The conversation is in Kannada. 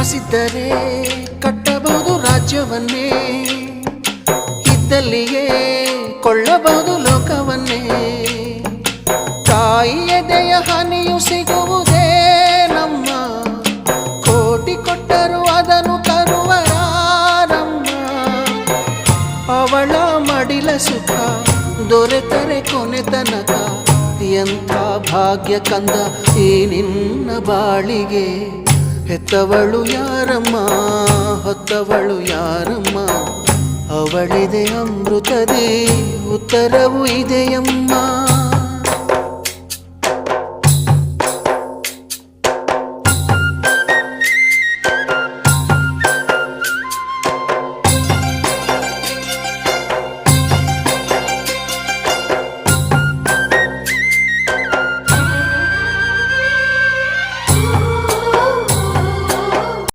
ಕಾಸಿದ್ದರೆ ಕಟ್ಟಬಹುದು ರಾಜ್ಯವನ್ನೇ, ಇದ್ದಲ್ಲಿಯೇ ಕೊಳ್ಳಬಹುದು ಲೋಕವನ್ನೇ. ತಾಯಿಯ ದಯ ಹನಿಯು ಸಿಗುವುದೇ ನಮ್ಮ, ಕೋಟಿ ಕೊಟ್ಟರು ಅದನ್ನು ತರುವರಾರಮ್ಮ. ಅವಳ ಮಡಿಲ ಸುಖ ದೊರೆತರೆ ಕೊನೆ ತನಕ, ಎಂಥ ಭಾಗ್ಯ ಕಂದ ಈ ನಿನ್ನ ಬಾಳಿಗೆ. ಹೆತ್ತವಳು ಯಾರಮ್ಮ, ಹೊತ್ತವಳು ಯಾರಮ್ಮ, ಅವಳಿದೆ ಅಮೃತದೇ ಉತ್ತರವು ಇದೆಯಮ್ಮ.